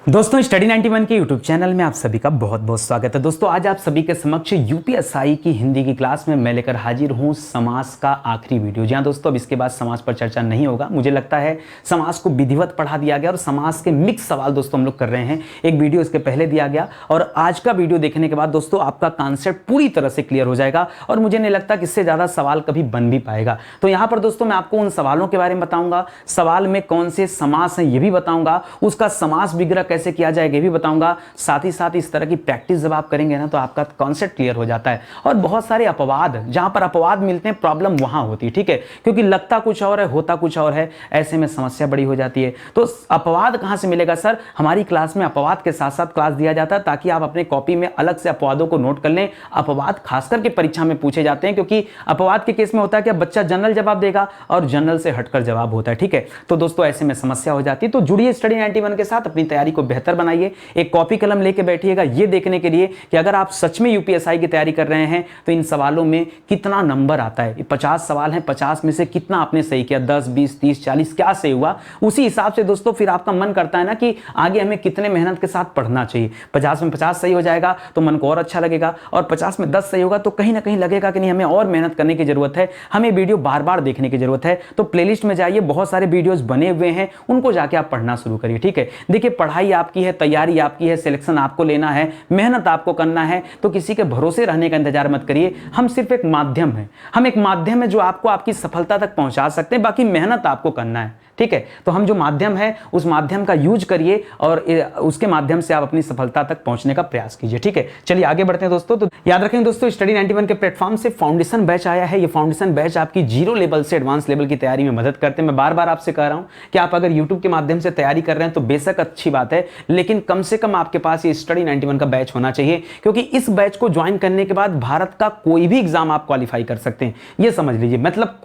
दोस्तों स्टडी 91 के YouTube channel में आप सभी का बहुत बहुत स्वागत है। दोस्तों आज आप सभी के समक्ष यूपीएसआई की हिंदी की क्लास में मैं लेकर हाजिर हूं समास का आखिरी वीडियो। जहां दोस्तों अब इसके बाद समास पर चर्चा नहीं होगा। मुझे लगता है समास को विधिवत पढ़ा दिया गया और समास के मिक्स सवाल दोस्तों हम लोग कर रहे हैं। एक वीडियो इसके पहले दिया गया और आज का वीडियो देखने के बाद दोस्तों आपका कॉन्सेप्ट पूरी तरह से क्लियर हो जाएगा और मुझे नहीं लगता कि इससे ज़्यादा सवाल कभी बन भी पाएगा। तो यहाँ पर दोस्तों मैं आपको उन सवालों के बारे में बताऊंगा, सवाल में कौन से समास हैं ये भी बताऊंगा, उसका समास विग्रह कैसे किया जाएगा ये भी बताऊंगा। साथ ही साथ इस तरह की प्रैक्टिस जब आप करेंगे ना तो आपका कॉन्सेप्ट क्लियर हो जाता है। और बहुत सारे अपवाद, जहां पर अपवाद मिलते हैं प्रॉब्लम वहां होती है, ठीक है, क्योंकि लगता कुछ और है होता कुछ और है, ऐसे में समस्या बड़ी हो जाती है। तो अपवाद कहां से मिलेगा सर? हमारी क्लास में अपवाद के साथ साथ क्लास दिया जाता है ताकि आप अपने कॉपी में अलग से अपवादों को नोट कर लें। अपवाद खासकर के परीक्षा में पूछे जाते हैं क्योंकि अपवाद के केस में होता है कि बच्चा जनरल जवाब देगा और जनरल से हटकर जवाब होता है, ठीक है। तो दोस्तों ऐसे में समस्या हो जाती है। तो जुड़िए स्टडी 91 के साथ, अपनी तैयारी को बेहतर बनाइए। एक कॉपी कलम लेके बैठिएगा ये देखने के लिए कि अगर आप सच में यूपीएसआई की तैयारी कर रहे हैं तो इन सवालों में कितना नंबर आता है। 50 सवाल हैं, 50 में से कितना आपने सही किया, 10, 20, 30, 40 क्या सही हुआ, उसी हिसाब से दोस्तों फिर आपका मन करता है ना कि आगे हमें कितने मेहनत के साथ पढ़ना चाहिए। 50 में 50 सही हो जाएगा तो मन को और अच्छा लगेगा और 50 में 10 सही होगा तो कहीं ना कहीं लगेगा कि नहीं हमें और मेहनत करने की जरूरत है, हमें वीडियो बार बार देखने की जरूरत है। तो प्लेलिस्ट में जाइए, बहुत सारे वीडियोस बने हुए हैं, उनको जाके आप पढ़ना शुरू करिए, ठीक है। देखिए पढ़ाई आपकी है, तैयारी आपकी है, सिलेक्शन आपको लेना है, मेहनत आपको करना है, तो किसी के भरोसे रहने का इंतजार मत करिए। हम सिर्फ एक माध्यम है, हम एक माध्यम है जो आपको आपकी सफलता तक पहुंचा सकते हैं, बाकी मेहनत आपको करना है, ठीक है। तो हम जो माध्यम है उस माध्यम का यूज करिए और उसके माध्यम से आप अपनी सफलता तक पहुंचने का प्रयास कीजिए, ठीक है। चलिए आगे बढ़ते हैं दोस्तों। तो याद रखें दोस्तों स्टडी 91 के प्लेटफॉर्म से फाउंडेशन बैच आया है। ये फाउंडेशन बैच आपकी जीरो लेवल से एडवांस लेवल की तैयारी में मदद करते हैं। मैं बार बार आपसे कह रहा हूं कि आप अगर यूट्यूब के माध्यम से तैयारी कर रहे हैं तो बेशक अच्छी बात है, लेकिन कम से कम आपके पास ये स्टडी 91 का बैच होना चाहिए, क्योंकि इस बैच को ज्वाइन करने के बाद भारत का कोई भी एग्जाम आप क्वालिफाई कर सकते हैं। ये समझ लीजिए, मतलब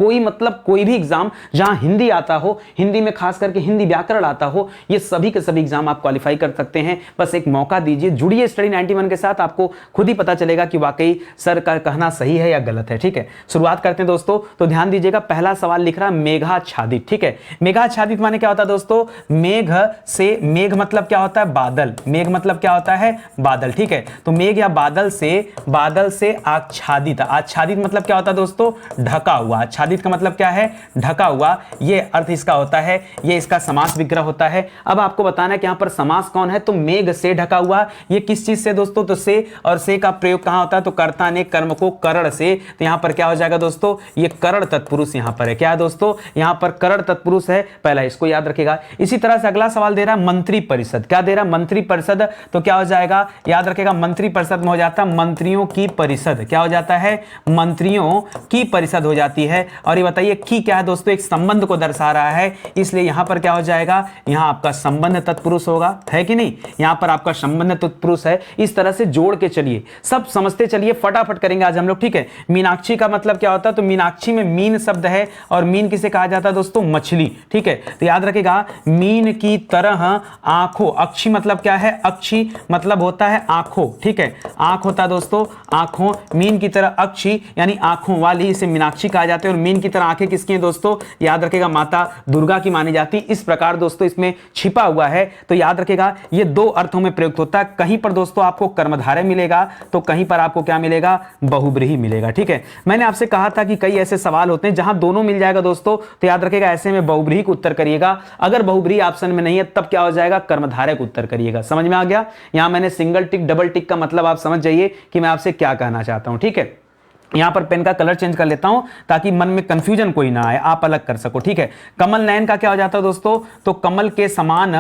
कोई भी एग्जाम जहां हिंदी आता हो, हिंदी में खास करके हिंदी व्याकरण आता हो, ये सभी के सभी एग्जाम आप क्वालिफाई कर सकते हैं। बस एक मौका दीजिए, जुड़िए स्टडी 91 के साथ, आपको खुद ही पता चलेगा कि वाकई सर का कहना सही है या गलत है, ठीक है। शुरुआत करते हैं दोस्तों। तो ध्यान दीजिएगा, पहला सवाल लिख रहा है मेघाच्छादित, ठीक है। मेघाच्छादित माने क्या होता है दोस्तों? मेघ से, मेघ मतलब क्या होता है? बादल। मेघ मतलब क्या होता है? बादल, ठीक है। तो मेघ या बादल से आच्छादित। आच्छादित मतलब क्या होता है दोस्तों? ढका हुआ। आच्छादित का मतलब क्या है? ढका हुआ। ये अर्थ इसका होता है, ये इसका समास विग्रह होता है। अब आपको बताना है कि यहां पर समास कौन है, तो मेघ से ढका हुआ। ये किस चीज से दोस्तों? तो से, और से का प्रयोग कहां होता है? तो कर्ता ने कर्म को करण से, तो यहां पर क्या हो जाएगा दोस्तों? ये करण तत्पुरुष यहां पर है। क्या है दोस्तों? यहां पर करण तत्पुरुष है, पहला इसको याद रखेगा। इसी तरह से अगला सवाल दे रहा है मंत्री परिषद। क्या दे रहा है? मंत्री परिषद। तो क्या हो जाएगा? याद रखेगा, मंत्री परिषद में हो जाता है मंत्रियों की परिषद। क्या हो जाता है? मंत्रियों की परिषद हो जाती है। और ये बताइए की क्या है दोस्तों? एक संबंध को दर्शा रहा है, इसलिए यहां पर क्या हो जाएगा? यहां आपका संबंध तत्पुरुष होगा, है कि नहीं? यहां पर आपका संबंध तत्पुरुष है। इस तरह से जोड़ के चलिए, सब समझते चलिए, फटाफट करेंगे आज हम लोग, ठीक है। मीनाक्षी का मतलब क्या होता है? तो मीनाक्षी में मीन शब्द है और मीन किसे कहा जाता है दोस्तों? मछली, ठीक है। तो याद रखेगा, मीन की तरह आंखों। अक्षी मतलब क्या है? अक्षी मतलब होता है आंखों, ठीक है। आंख होता है दोस्तों, आंखों। मीन की तरह अक्षी यानी आंखों वाली, इसे मीनाक्षी कहा जाता है। और मीन की तरह आंखें किसकी हैं दोस्तों? याद रखेगा, माता दुर्गा की मानी जाती। इस प्रकार दोस्तों इसमें छिपा हुआ है। तो याद रखेगा, ये दो अर्थों में प्रयुक्त होता है। कहीं पर दोस्तों आपको कर्मधारय मिलेगा तो कहीं पर आपको क्या मिलेगा? बहुब्रीहि मिलेगा, ठीक है। मैंने आपसे कहा था कि कई ऐसे सवाल होते हैं जहां दोनों मिल जाएगा दोस्तों, तो याद रखेगा ऐसे में बहुब्रीहि को उत्तर करिएगा। अगर बहुब्रीहि ऑप्शन में नहीं है तब क्या हो जाएगा? कर्मधारय को उत्तर करिएगा। समझ में आ गया? यहां मैंने सिंगल टिक डबल टिक का मतलब आप समझ जाइए कि मैं आपसे क्या कहना चाहता हूं, ठीक है। यहां पर पेन का कलर चेंज कर लेता हूं ताकि मन में कंफ्यूजन कोई ना आए, आप अलग कर सको, ठीक है। कमल नयन का क्या हो जाता है दोस्तों? तो कमल के समान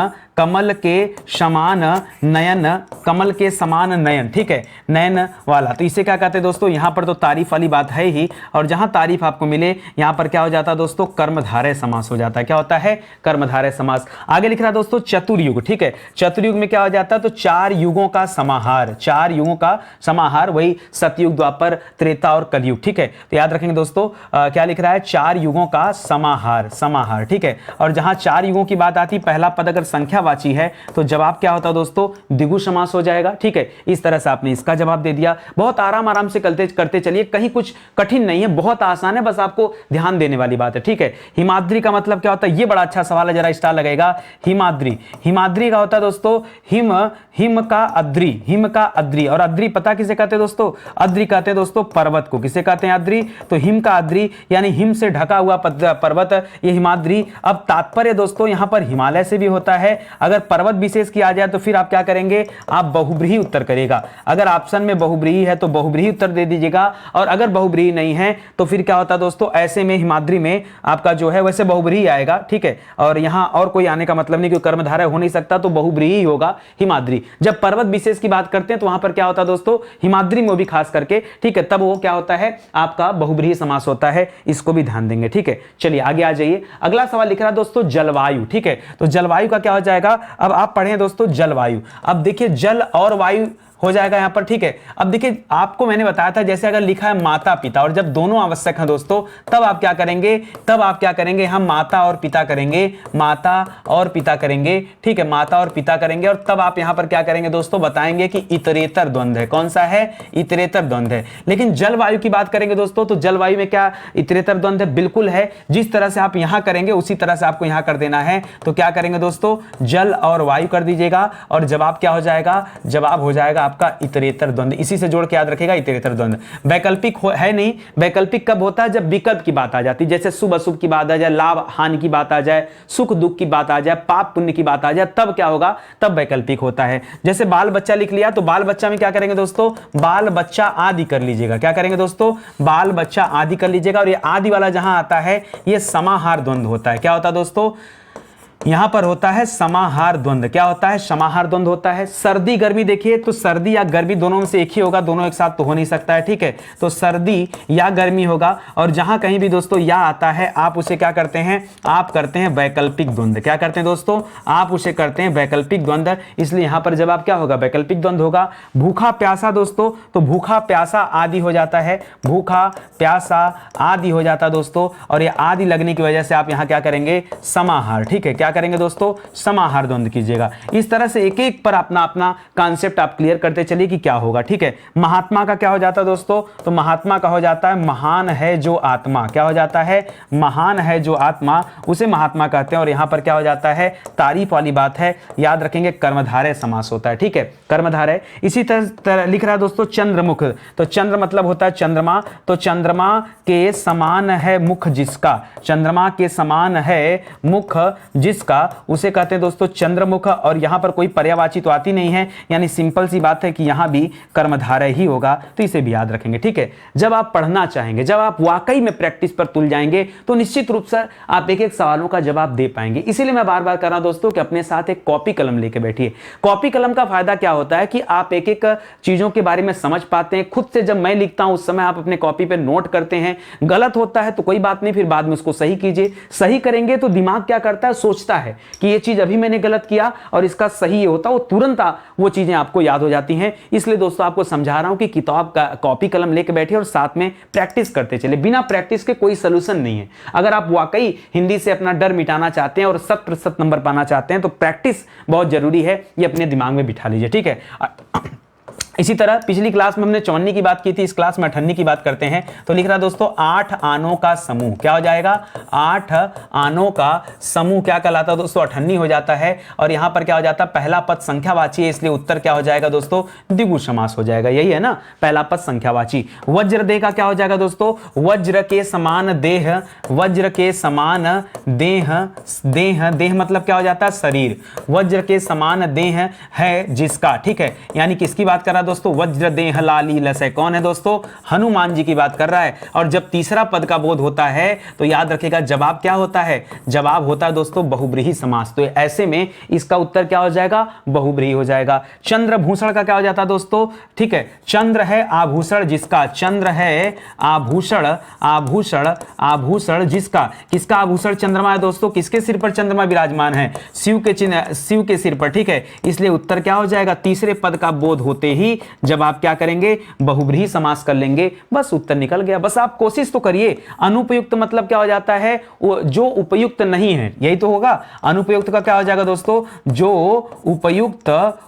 नयन, कमल के समान नयन, ठीक है, नयन वाला। तो इसे क्या कहते हैं दोस्तों? यहां पर तो तारीफ वाली बात है ही, और जहां तारीफ आपको मिले यहां पर क्या हो जाता है दोस्तों? कर्मधारय समास हो जाता है। क्या होता है? कर्मधारय समास। आगे लिख रहा है दोस्तों चतुर्युग, ठीक है। चतुर्युग में क्या हो जाता है? तो 4 युगों का समाहार। 4 युगों का समाहार, वही सतयुग, द्वापर, त्रेता और कलयुग, ठीक है। तो याद रखेंगे दोस्तों क्या लिख रहा है, 4 युगों का समाहार, समाहार, ठीक है। और जहां 4 युगों की बात आती, पहला पद अगर संख्यावाची है तो जवाब क्या होता है दोस्तों, द्विगु समास हो जाएगा, ठीक है। इस तरह से आपने इसका जवाब दे दिया। बहुत आराम से करते चलिए, कहीं कुछ कठिन नहीं है, बहुत आसान है, बस आपको ध्यान देने वाली बात है, ठीक है। हिमाद्री का मतलब क्या होता है, ये बड़ा अच्छा सवाल है, जरा स्टार लगेगा। हिमाद्री, हिमाद्री का होता है दोस्तों हिम, हिम का अद्री, हिम का अद्री। और अद्री पता किसे कहते हैं दोस्तों, अद्री कहते हैं दोस्तों पर्वत को। किसे कहते हैं अद्री, तो हिम का अद्री यानी हिम से ढका हुआ पर्वत, ये हिमाद्री। अब तात्पर्य दोस्तों यहां पर हिमालय से भी होता है। अगर पर्वत विशेष की आ जाए तो फिर आप क्या करेंगे, आप बहुब्रीही उत्तर करेगा। अगर ऑप्शन में बहुब्रीही है तो बहुब्रीही उत्तर दे दीजिएगा, और अगर बहुब्रीही नहीं है तो फिर क्या होता है दोस्तों, ऐसे में हिमाद्री में आपका जो है वैसे बहुब्रीही आएगा, ठीक है। और यहां और कोई आने का मतलब नहीं, क्योंकि कर्मधारय हो नहीं सकता, तो बहुब्रीही होगा हिमाद्री। जब पर्वत विशेष की बात करते हैं तो वहां पर क्या होता है दोस्तों, हिमाद्री में भी खास करके, ठीक है, तब वो क्या होता है, आपका बहुब्रीही समास होता है। इसको भी ध्यान देंगे, ठीक है। चलिए आगे आ जाइए। अगला सवाल लिख रहा है दोस्तों जलवायु, ठीक है। तो जलवायु का क्या हो जाएगा, अब आप पढ़ें दोस्तों जलवायु। अब देखिए जल और वायु हो जाएगा यहां पर, ठीक है। अब देखिए आपको मैंने बताया था, जैसे अगर लिखा है माता पिता, और जब दोनों आवश्यक हैं दोस्तों, तब आप क्या करेंगे, तब आप क्या करेंगे, हम माता और पिता करेंगे, माता और पिता करेंगे, ठीक है, माता और पिता करेंगे। और तब आप यहां पर क्या करेंगे दोस्तों, बताएंगे कि इतरेतर द्वंद्व है। कौन सा है, इतरेतर द्वंद्व है। लेकिन जलवायु की बात करेंगे दोस्तों, तो जलवायु में क्या इतरेतर द्वंद्व है, बिल्कुल है। जिस तरह से आप यहां करेंगे उसी तरह से आपको यहां कर देना है। तो क्या करेंगे दोस्तों, जल और वायु कर दीजिएगा, और जवाब क्या हो जाएगा, जवाब हो जाएगा आपका इतरेतर द्वंद्व। इसी से जोड़ के याद रखेगा, इतरेतर द्वंद्व। वैकल्पिक है नहीं, वैकल्पिक कब होता है, जब विकल्प की बात आ जाती है, जैसे शुभ अशुभ की बात आ जाए, लाभ हानि की बात आ जाए, सुख दुख की बात आ जाए, पाप पुण्य की बात आ जाए, तब क्या होगा, तब वैकल्पिक होता है। जैसे बाल बच्चा लिख लिया, तो बाल बच्चा में क्या करेंगे दोस्तों, बाल बच्चा आदि कर लीजिएगा। क्या करेंगे दोस्तों, बाल बच्चा आदि कर लीजिएगा। और ये आदि वाला जहां आता है, ये समाहार द्वंद्व होता है। क्या होता है दोस्तों, यहां पर होता है समाहार द्वंद्व। क्या होता है, समाहार द्वंद्व होता है। सर्दी गर्मी देखिए, तो सर्दी या गर्मी दोनों में से एक ही होगा, दोनों एक साथ तो हो नहीं सकता है, ठीक है। तो सर्दी या गर्मी होगा। और जहां कहीं भी दोस्तों या आता है, आप उसे क्या करते हैं, आप करते हैं वैकल्पिक द्वंद्व। क्या करते हैं दोस्तों, आप उसे करते हैं वैकल्पिक द्वंद्व। इसलिए यहां पर जवाब क्या होगा, वैकल्पिक द्वंद्व होगा। भूखा प्यासा दोस्तों, तो भूखा प्यासा आदि हो जाता है, भूखा प्यासा आदि हो जाता है दोस्तों। और ये आदि लगने की वजह से आप यहां क्या करेंगे, समाहार, ठीक है। क्या करेंगे दोस्तों, समाहार द्वंद्व कीजिएगा। इस तरह से एक एक पर अपना अपना कॉन्सेप्ट आप क्लियर करते चलिए कि क्या होगा, ठीक है। महात्मा का क्या हो जाता है दोस्तों, तो महात्मा का हो जाता है महान है जो आत्मा। क्या हो जाता है, महान है जो आत्मा, उसे महात्मा कहते हैं। और यहां पर क्या हो जाता है, तारीफ वाली बात है, याद रखेंगे कर्मधारय समास होता है, ठीक है, कर्मधारय। इसी तरह लिख रहा है दोस्तों चंद्रमुख, तो चंद्र मतलब होता है चंद्रमा, तो चंद्रमा के समान है मुख जिसका, चंद्रमा के समान है मुख जिसका, उसे कहते हैं दोस्तों चंद्रमुख। और यहां पर कोई पर्यायवाची तो आती नहीं है, यानी सिंपल सी बात है कि यहां भी कर्मधारय ही होगा, तो इसे भी याद रखेंगे, ठीक है। जब आप पढ़ना चाहेंगे, जब आप वाकई में प्रैक्टिस पर तुल जाएंगे, तो निश्चित रूप से आप एक एक सवालों का जवाब दे पाएंगे। इसीलिए मैं बार बार कर रहा हूं दोस्तों कि अपने साथ एक कॉपी कलम लेके बैठिए। कॉपी कलम का फायदा क्या होता है कि आप एक एक चीजों के बारे में समझ पाते हैं। खुद से जब मैं लिखता हूं उस समय आप अपने कॉपी पे नोट करते हैं, गलत होता है तो कोई बात नहीं, फिर बाद में उसको सही कीजिए। सही करेंगे तो दिमाग क्या करता है, सोचता है कि ये चीज अभी मैंने गलत किया और इसका सही ये होता, वो तुरंत वो चीजें आपको याद हो जाती हैं। इसलिए दोस्तों आपको समझा रहा हूं कि किताब का कॉपी कलम लेके बैठिए और साथ में प्रैक्टिस करते चले। बिना प्रैक्टिस के कोई सोल्यूशन नहीं है। अगर आप वाकई हिंदी से अपना डर मिटाना चाहते हैं और 100% नंबर पाना चाहते हैं, तो प्रैक्टिस बहुत जरूरी है, ये अपने दिमाग में बिठा लीजिए, ठीक है। इसी तरह पिछली क्लास में हमने 54 की बात की थी, इस क्लास में 58 की बात करते हैं। तो लिख रहा दोस्तों 8 आनों का समूह, क्या हो जाएगा, 8 आनों का समूह क्या कहलाता है दोस्तों, 58 हो जाता है। और यहां पर क्या हो जाता है, पहला पद संख्यावाची है, इसलिए उत्तर क्या हो जाएगा दोस्तों, द्विगु समास हो जाएगा, यही है ना, पहला पद संख्यावाची। वज्र देह का क्या हो जाएगा दोस्तों, वज्र के समान देह, वज्र के समान देह, देह देह मतलब क्या हो जाता है, शरीर। वज्र के समान देह है जिसका, ठीक है, यानी किसकी बात कर रहा है दोस्तों, वज्र देह लाली लसय, कौन है दोस्तों, हनुमान जी की बात कर रहा है। और जब तीसरा पद का बोध होता है तो याद रखिएगा जवाब क्या होता है, जवाब होता है दोस्तों बहुब्रीही समास। तो ऐसे में इसका उत्तर क्या हो जाएगा, बहुब्रीही हो जाएगा। चंद्रभूषण का क्या हो जाता है दोस्तों, ठीक है, चंद्र है आभूषण जिसका, चंद्र है आभूषण, आभूषण आभूषण जिसका, किसका आभूषण चंद्रमा है दोस्तों, किसके सिर पर चंद्रमा विराजमान है, शिव के चिन्ह, शिव के सिर पर, ठीक है। इसलिए उत्तर क्या हो जाएगा, तीसरे पद का बोध होते ही होगी जब आप क्या करेंगे, बहुब्रीहि समास कर लेंगे, बस उत्तर निकल गया। बस आप कोशिश तो करिए। अनुपयुक्त मतलब क्या हो जाता है, वो जो उपयुक्त नहीं है, यही तो होगा। अनुपयुक्त का क्या हो जाएगा दोस्तों, जो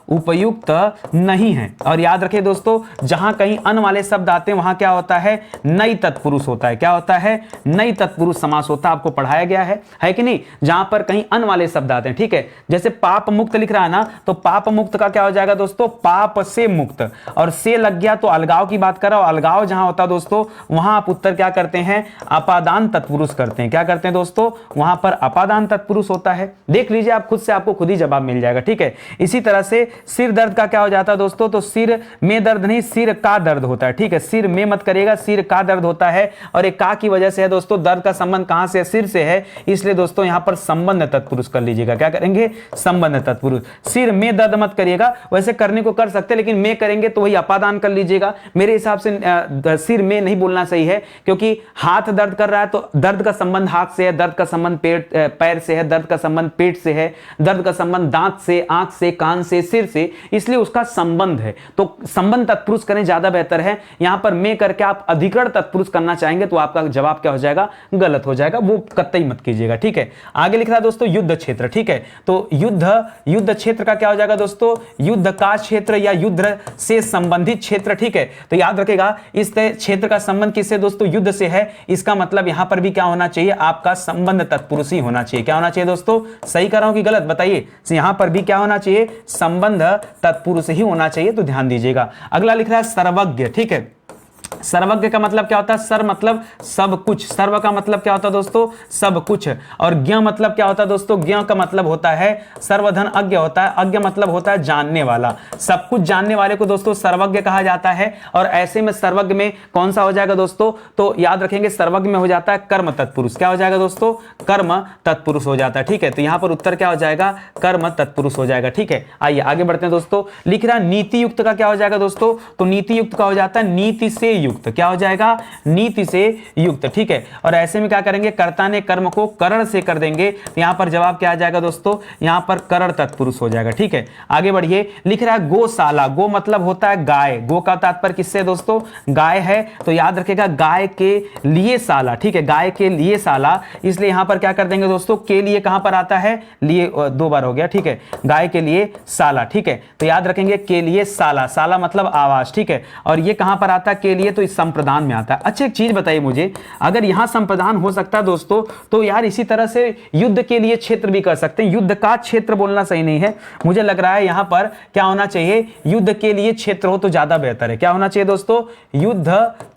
उपयुक्त नहीं है। और याद रखिए दोस्तों, जहां कहीं अन वाले शब्द आते हैं वहां क्या होता है, नई तत्पुरुष होता है। क्या होता है, नई तत्पुरुष समास होता है। आपको पढ़ाया गया है कि नहीं, जहां पर कहीं अन वाले शब्द आते हैं। ठीक है, जैसे पाप मुक्त लिख रहा है ना, तो पाप मुक्त का क्या हो जाएगा दोस्तों, पाप से मुक्त। और से लग गया तो अलगाव की बात कर रहा हूं। अलगाव जहां होता है दोस्तों, वहां आप उत्तर क्या करते हैं, अपादान तत्पुरुष करते हैं। क्या करते हैं दोस्तों, वहां पर अपादान तत्पुरुष होता है। देख लीजिए आप खुद से, आपको खुद ही जवाब मिल जाएगा। ठीक है, इसी तरह से सिर दर्द का क्या हो जाता है दोस्तों, तो सिर में दर्द नहीं, सिर का दर्द होता है। ठीक है, सिर में मत करिएगा, सिर का दर्द होता है। और एक का की वजह से है दोस्तों, दर्द का संबंध कहां से है, सिर से है, इसलिए दोस्तों यहां पर संबंध तत्पुरुष कर लीजिएगा। क्या करेंगे, संबंध तत्पुरुष। सिर में दर्द मत करिएगा, वैसे करने को कर सकते, लेकिन में करेंगे तो वही अपादान कर लीजिएगा। मेरे हिसाब से सिर में नहीं बोलना सही है, क्योंकि हाथ दर्द कर रहा है तो दर्द का संबंध हाथ से है, दर्द का संबंध पैर से है, दर्द का संबंध पेट से है, दर्द का संबंध दांत से, आंख से, कान से, सिर से, इसलिए उसका संबंध है। तो संबंध तत्पुरुष करें, ज्यादा बेहतर है। यहां पर में करके आप अधिकरण तत्पुरुष करना चाहेंगे तो आपका जवाब क्या हो जाएगा, गलत हो जाएगा। वो कतई मत कीजिएगा। ठीक है, आगे लिख रहा है दोस्तों युद्ध क्षेत्र। ठीक है, तो युद्ध क्षेत्र का क्या हो जाएगा दोस्तों, युद्ध का क्षेत्र या युद्ध से संबंधित क्षेत्र। ठीक है, तो याद रखेगा इस क्षेत्र का संबंध किससे दोस्तों, युद्ध से है। इसका मतलब यहां पर भी क्या होना चाहिए, आपका संबंध तत्पुरुष ही होना चाहिए। क्या होना चाहिए दोस्तों, सही कर रहा हूं कि गलत बताइए। यहां पर भी क्या होना चाहिए, संबंध तत्पुरुष ही होना चाहिए, तो ध्यान दीजिएगा। अगला लिख रहा है सर्वज्ञ। ठीक है, सर्वज्ञ का मतलब क्या होता है, सर्व मतलब सब कुछ, सर्व का मतलब क्या होता है दोस्तों, सब कुछ। और ज्ञ मतलब क्या होता है दोस्तों, ज्ञ का मतलब होता है सर्वधन अज्ञ होता है। अज्ञ मतलब होता है जानने वाला, सब कुछ जानने वाले को दोस्तों सर्वज्ञ कहा जाता है। और ऐसे में सर्वज्ञ में कौन सा हो जाएगा दोस्तों, तो याद रखेंगे सर्वज्ञ में हो जाता है कर्म तत्पुरुष। क्या हो जाएगा दोस्तों, कर्म तत्पुरुष हो जाता है। ठीक है, तो यहां पर उत्तर क्या हो जाएगा, कर्म तत्पुरुष हो जाएगा। ठीक है, आइए आगे बढ़ते हैं दोस्तों। लिख रहा नीति युक्त का क्या हो जाएगा दोस्तों, तो नीति युक्त का हो जाता है नीति से युक्त। क्या हो जाएगा, नीति से युक्त। ठीक है, और ऐसे में क्या करेंगे, कर्ता ने कर्म को करण से कर देंगे, तो यहां पर जवाब क्या आ जाएगा दोस्तों, यहां पर करण तत्पुरुष हो जाएगा। ठीक है, आगे बढ़िए। लिख रहा है गौशाला। गो मतलब होता है गाय, गो का तात्पर्य किससे दोस्तों, गाय है। तो याद रखेगा गाय के लिए शाला। ठीक है, गाय के लिए शाला, इसलिए यहां पर क्या कर देंगे दोस्तों, के लिए कहां पर आता है, लिए दो बार हो गया। ठीक है, गाय के लिए शाला। ठीक है, तो याद रखेंगे के लिए शाला, शाला मतलब आवास। ठीक है, और ये कहां पर आता है के लिए, तो इस संप्रदान में आता है। अच्छा एक चीज बताइए मुझे, अगर यहां संप्रदान हो सकता है दोस्तों, तो यार इसी तरह से युद्ध के लिए क्षेत्र भी कर सकते हैं। युद्ध का क्षेत्र बोलना सही नहीं है, मुझे लग रहा है यहां पर क्या होना चाहिए, युद्ध के लिए क्षेत्र हो तो ज्यादा बेहतर है। क्या होना चाहिए दोस्तों, युद्ध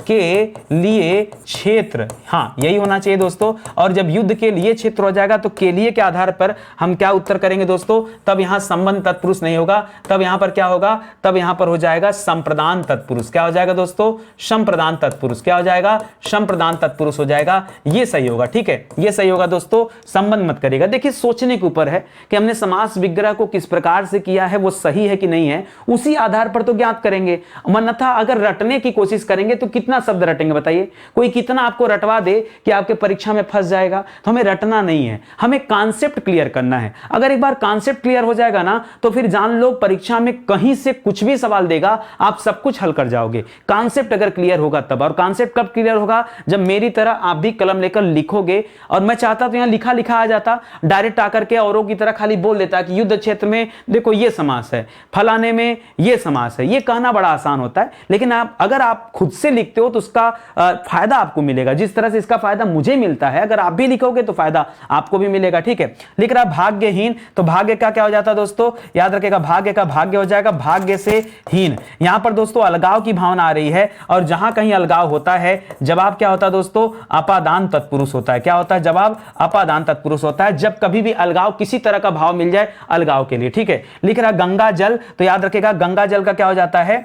के लिए क्षेत्र, हाँ यही होना चाहिए दोस्तों। और जब युद्ध के लिए क्षेत्र हो जाएगा तो के लिए के आधार पर हम क्या उत्तर करेंगे दोस्तों, तब यहां संबंध तत्पुरुष नहीं होगा, तब यहां पर क्या होगा, तब यहां पर हो जाएगा संप्रदान तत्पुरुष। क्या हो जाएगा दोस्तों, संप्रदान तत्पुरुष। क्या हो जाएगा, संप्रदान तत्पुरुष हो जाएगा, ये सही होगा। ठीक है, ये सही होगा दोस्तों, संबंध मत करिएगा। देखिए सोचने के ऊपर है कि हमने समास विग्रह को किस प्रकार से किया है, वो सही है कि नहीं है, उसी आधार पर तो ज्ञात करेंगे। अन्यथा अगर रटने की कोशिश करेंगे तो कितना शब्द रटेंगे बताइए, कोई कितना आपको रटवा दे कि आपके परीक्षा में फंस जाएगा। तो हमें रटना नहीं है, हमें कॉन्सेप्ट क्लियर करना है। अगर एक बार कॉन्सेप्ट क्लियर हो जाएगा ना, तो फिर जान लो परीक्षा में कहीं से कुछ भी सवाल देगा, आप सब कुछ हल कर जाओगे। कॉन्सेप्ट अगर क्लियर होगा तब। और कॉन्सेप्ट कब क्लियर होगा, जब मेरी तरह आप भी कलम लेकर लिखोगे। और मैं चाहता तो यहां लिखा लिखा आ जाता, डायरेक्ट आकर के औरों की तरह खाली बोल देता कि युद्ध क्षेत्र में देखो ये समास है, फलाने में ये समास है। ये कहना बड़ा आसान होता है, लेकिन अगर आप खुद से लिखते हो तो उसका फायदा आपको मिलेगा। जिस तरह से इसका फायदा मुझे मिलता है, अगर आप भी लिखोगे तो फायदा आपको भी मिलेगा। ठीक है, लिख रहा भाग्यहीन, तो भाग्य का क्या हो जाता है दोस्तों, याद रखेगा भाग्य का भाग्य हो जाएगा भाग्य से हीन। यहां पर दोस्तों अलगाव की भावना आ रही है, और जहां कहीं अलगाव होता है जवाब क्या होता है दोस्तों, अपादान तत्पुरुष होता है। क्या होता है, जवाब अपादान तत्पुरुष होता है, जब कभी भी अलगाव किसी तरह का भाव मिल जाए अलगाव के लिए। ठीक है, लिख रहा गंगा जल, तो याद रखेगा गंगा जल का क्या हो जाता है,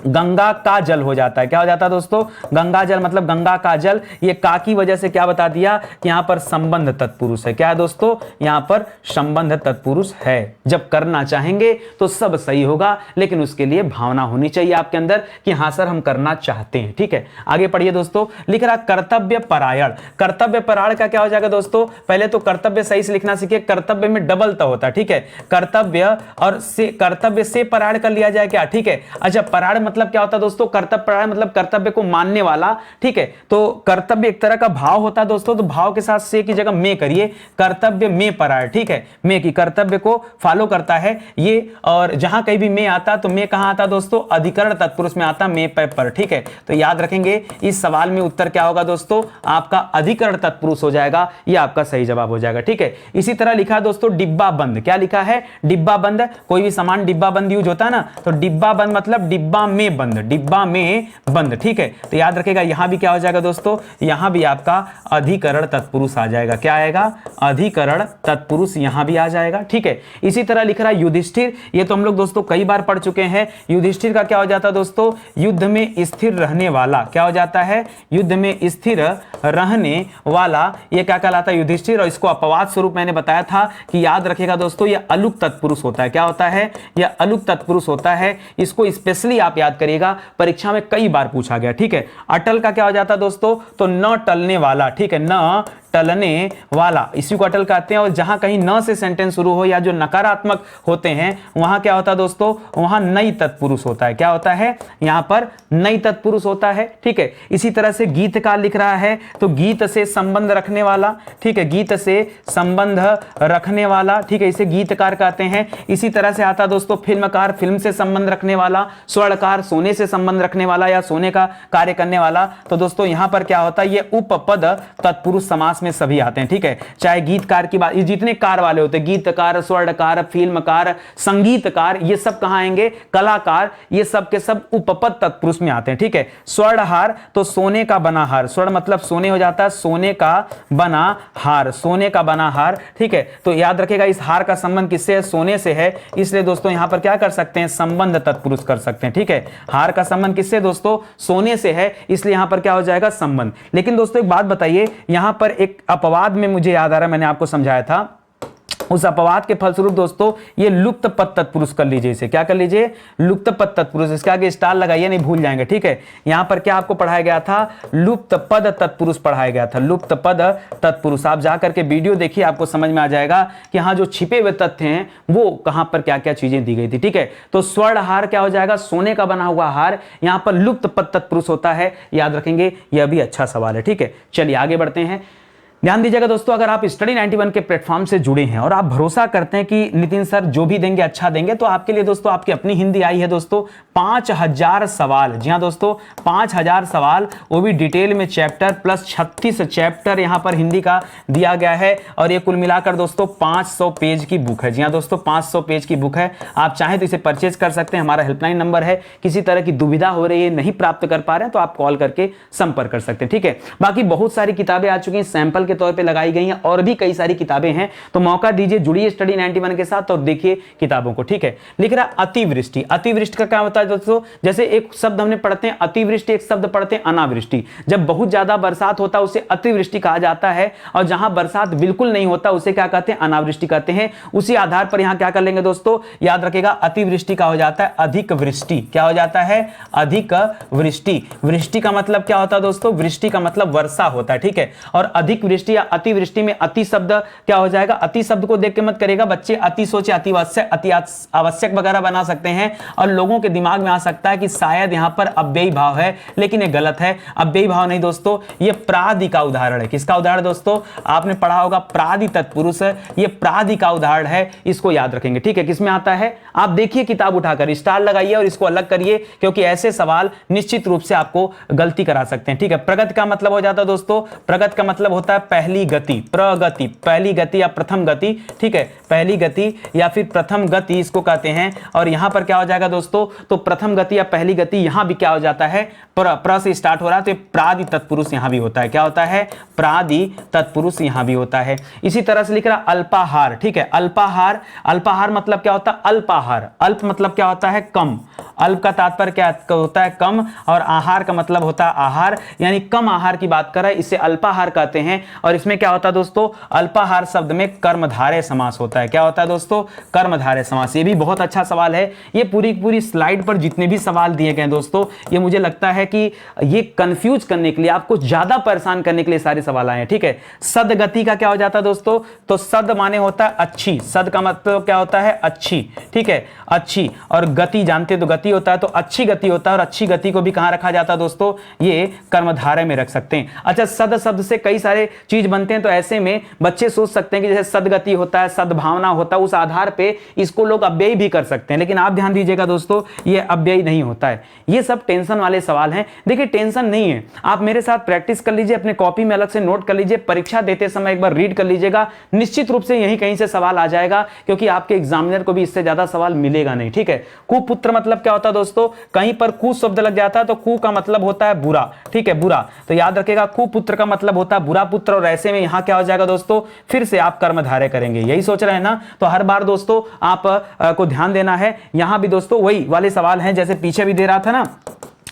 गंगा का जल हो जाता है। क्या हो जाता है दोस्तों? गंगा जल मतलब गंगा का जल। ये का की वजह से क्या बता दिया कि यहां पर संबंध तत्पुरुष है। क्या है दोस्तों? यहां पर संबंध तत्पुरुष है। जब करना चाहेंगे तो सब सही होगा, लेकिन उसके लिए भावना होनी चाहिए आपके अंदर कि हां सर हम करना चाहते हैं। ठीक है, आगे पढ़िए दोस्तों। लिख रहा कर्तव्य परायण। कर्तव्य परायण का क्या हो जाएगा दोस्तों? पहले तो कर्तव्य सही से लिखना सीखिए। कर्तव्य में डबल त होता है। ठीक है, कर्तव्य और से, कर्तव्य से परायण कर लिया जाए क्या? ठीक है, अच्छा परायण मतलब क्या होता है दोस्तों? कर्तव्य परायण मतलब कर्तव्य को मानने वाला। ठीक है, तो कर्तव्य एक तरह का भाव होता है दोस्तों, तो भाव के साथ से की जगह में करिए, कर्तव्य में परायण। ठीक है, में की कर्तव्य को फॉलो करता है ये, और जहां कहीं भी में आता तो में कहां आता दोस्तों? अधिकरण तत्पुरुष में आता, में पर। ठीक है, तो याद रखेंगे इस सवाल में उत्तर क्या होगा दोस्तों? आपका अधिकरण तत्पुरुष हो जाएगा, ये आपका सही जवाब हो जाएगा। ठीक है, इसी तरह लिखा दोस्तों डिब्बा बंद। क्या लिखा है? डिब्बा बंद। कोई भी सामान डिब्बा बंद यूज होता है ना, तो डिब्बा बंद मतलब डिब्बा में बंद, डिब्बा में बंद। ठीक है, तो याद रखेगा यहां भी क्या हो जाएगा दोस्तों? यहां भी आपका अधिकरण तत्पुरुष आ जाएगा। क्या आएगा? अधिकरण तत्पुरुष यहां भी आ जाएगा। ठीक है, इसी तरह लिख रहा है युधिष्ठिर। ये तो हम लोग दोस्तों कई बार पढ़ चुके हैं। युधिष्ठिर का क्या हो जाता है दोस्तों? युद्ध में स्थिर रहने वाला। क्या हो जाता है? युद्ध में स्थिर रहने वाला, ये क्या कहलाता है? युधिष्ठिर। और इसको अपवाद स्वरूप मैंने बताया था कि याद रखेगा दोस्तों, यह अलुक तत्पुरुष होता है। क्या होता है? यह अलुक तत्पुरुष होता है। इसको स्पेशली आप याद करिएगा, परीक्षा में कई बार पूछा गया। ठीक है, अटल का क्या हो जाता है दोस्तों? तो न टलने वाला। ठीक है, न टलने वाला, इसी को अटल कहते हैं। और जहां कहीं न से सेंटेंस शुरू हो या जो नकारात्मक होते हैं वहां क्या होता है दोस्तों? वहां नई तत्पुरुष होता है। क्या होता है? यहां पर नई तत्पुरुष होता है। ठीक है, इसी तरह से गीतकार लिख रहा है, तो गीत से संबंध रखने वाला। ठीक है, गीत से संबंध रखने वाला। ठीक है, इसे गीतकार कहते हैं। इसी तरह से आता दोस्तों फिल्मकार, फिल्म से संबंध रखने वाला। स्वर्णकार, सोने से संबंध रखने वाला या सोने का कार्य करने वाला। तो दोस्तों यहां पर क्या होता है? ये उपपद तत्पुरुष समास में सभी आते हैं। ठीक है, चाहे गीतकार की बात, ये जितने कार वाले होते हैं, गीतकार, स्वर्णकार, फिल्मकार, संगीतकार, ये सब कहां आएंगे? कलाकार, ये सब के सब उपपद तत्पुरुष में आते हैं। ठीक है, स्वर्णहार तो सोने का बना हार। स्वर्ण मतलब सोने हो जाता है, सोने का बना हार, सोने का बना हार। ठीक है, तो याद रखेगा इस हार का संबंध किससे है? सोने से है। इसलिए दोस्तों यहां पर क्या कर सकते हैं? संबंध तत्पुरुष कर सकते हैं। ठीक है, हार का संबंध किससे दोस्तों? सोने से है, इसलिए यहां पर क्या हो जाएगा? संबंध। लेकिन दोस्तों एक बात बताइए, यहां पर एक अपवाद में मुझे याद आ रहा है, मैंने आपको समझाया था, उस अपवाद के फलस्वरूप दोस्तों ये लुप्त पद तत्पुरुष कर लीजिए। इसे क्या कर लीजिए? लुप्त पद तत्पुरुष। इसके आगे स्टार लगाइए, नहीं भूल जाएंगे। ठीक है, यहां पर क्या आपको पढ़ाया गया था? लुप्त पद तत्पुरुष पढ़ाया गया था, लुप्त पद तत्पुरुष। आप जाकर के वीडियो देखिए, आपको समझ में आ जाएगा कि हाँ जो छिपे हुए तथ्य हैं वो कहां पर क्या क्या चीजें दी गई थी। ठीक है, तो स्वर्ण हार क्या हो जाएगा? सोने का बना हुआ हार। यहां पर लुप्त पद तत्पुरुष होता है, याद रखेंगे। यह भी अच्छा सवाल है। ठीक है, चलिए आगे बढ़ते हैं। ध्यान दीजिएगा दोस्तों, अगर आप स्टडी 91 के प्लेटफॉर्म से जुड़े हैं और आप भरोसा करते हैं कि नितिन सर जो भी देंगे अच्छा देंगे, तो आपके लिए दोस्तों आपकी अपनी हिंदी आई है दोस्तों 5000 सवाल। जी हाँ दोस्तों, 5000 सवाल, वो भी डिटेल में चैप्टर प्लस 36 चैप्टर यहां पर हिंदी का दिया गया है। और ये कुल मिलाकर दोस्तों 500 पेज की बुक है। जी हाँ दोस्तों, 500 पेज की बुक है। आप चाहें तो इसे परचेज कर सकते हैं। हमारा हेल्पलाइन नंबर है, किसी तरह की दुविधा हो रही है, नहीं प्राप्त कर पा रहे हैं, तो आप कॉल करके संपर्क कर सकते हैं। ठीक है, बाकी बहुत सारी किताबें आ चुकी हैं, सैंपल के तौर पे लगाई गई हैं, और भी कई सारी किताबें हैं, तो मौका दीजिए, जुड़िए स्टडी 91 के साथ और देखिए किताबों को। ठीक है, लिख रहा अतिवृष्टि। अतिवृष्टि का क्या होता है दोस्तों? जैसे एक शब्द हमने पढ़ते हैं अतिवृष्टि, एक शब्द पढ़ते हैं अनावृष्टि। जब बहुत ज्यादा बरसात होता है उसे अतिवृष्टि कहा जाता है, और जहां बरसात बिल्कुल नहीं होता उसे क्या कहते हैं? अनावृष्टि कहते हैं। उसी आधार पर यहां क्या कर लेंगे दोस्तों? याद रखेगा अतिवृष्टि का हो जाता है अधिक वृष्टि। क्या हो जाता है? अधिक वृष्टि। वृष्टि का मतलब क्या होता है दोस्तों? वृष्टि का मतलब वर्षा होता है। ठीक है, और अधिक वृष्टि या अतिवृष्टि में अति शब्द क्या हो जाएगा? अति शब्द को देख के मत करेगा बच्चे, अति सोचे, अति आवश्यक वगैरह बना सकते हैं, और लोगों के दिमाग में आ सकता है कि शायद यहां पर अव्ययी भाव है, लेकिन ये गलत है। अव्ययी भाव नहीं दोस्तों, ये प्रादि का उदाहरण है। किसका उदाहरण दोस्तों? आपने पढ़ा होगा प्रादि तत्पुरुष, ये प्रादि का उदाहरण है, इसको याद रखेंगे। ठीक है, किसमें आता है? आप देखिए किताब उठाकर स्टार लगाइए और इसको अलग करिए, क्योंकि ऐसे सवाल निश्चित रूप से आपको गलती करा सकते हैं। ठीक है, प्रगति का मतलब हो जाता है दोस्तों, प्रगति का मतलब होता है पहली गति, प्रगति, पहली गति या प्रथम गति। ठीक है, पहली गति या फिर प्रथम गति इसको कहते हैं। और यहां पर क्या हो जाएगा दोस्तों? तो प्रथम गति या पहली गति यहां भी क्या हो जाता है? प्र से स्टार्ट हो रहा है, तो प्रादि तत्पुरुष यहां भी होता है। क्या होता है? प्रादि तत्पुरुष यहां भी होता है। इसी तरह से लिख रहा अल्पाहार। ठीक है, अल्पाहार, अल्पाहार मतलब क्या होता है? अल्पाहार। अल्प मतलब क्या होता है? कम, अल्प का तात्पर्य क्या होता है? कम, और आहार का मतलब होता है आहार, यानी कम आहार की बात कर रहा है, इसे अल्पाहार कहते हैं। और इसमें क्या होता है दोस्तों? अल्पाहार शब्द में कर्मधारय समास होता है। क्या होता है दोस्तों? कर्मधारय समास। ये भी बहुत अच्छा सवाल है। ये पूरी स्लाइड पर जितने भी सवाल दिए गए दोस्तों, ये मुझे लगता है कि ये कंफ्यूज करने के लिए, आपको ज्यादा परेशान करने के लिए सारे सवाल आए हैं, ठीक है। सदगति का क्या हो जाता है दोस्तों? तो सद माने होता है अच्छी, सद का मतलब क्या होता है? अच्छी, ठीक है, अच्छी। और गति जानते तो गति होता है, तो अच्छी गति होता है। और अच्छी गति को भी कहां रखा जाता है दोस्तों? ये कर्मधारय में रख सकते हैं। अच्छा, सद शब्द से कई सारे चीज बनते हैं, तो ऐसे में बच्चे सोच सकते हैं कि जैसे सदगति होता है, सद्भावना होता है, उस आधार पे इसको लोग अव्ययी भी कर सकते हैं। लेकिन आप ध्यान दीजिएगा दोस्तों, ये अव्ययी नहीं होता है। ये सब टेंशन वाले सवाल हैं। देखिए, टेंशन नहीं है, आप मेरे साथ प्रैक्टिस कर लीजिए, अपने कॉपी में अलग से नोट कर लीजिए, परीक्षा देते समय एक बार रीड कर लीजिएगा, निश्चित रूप से यहीं कहीं से सवाल आ जाएगा, क्योंकि आपके एग्जामिनर को भी इससे ज्यादा सवाल मिलेगा नहीं, ठीक है। कुपुत्र मतलब क्या होता है दोस्तों? कहीं पर कु शब्द लग जाता है तो कु का मतलब होता है बुरा, ठीक है, बुरा। तो याद रखिएगा, कुपुत्र का मतलब होता है बुरा पुत्र। और ऐसे में यहां क्या हो जाएगा दोस्तों? फिर से आप कर्मधारय करेंगे। यही सोच रहे हैं ना? तो हर बार दोस्तों आप को ध्यान देना है। यहां भी दोस्तों वही वाले सवाल हैं जैसे पीछे भी दे रहा था ना,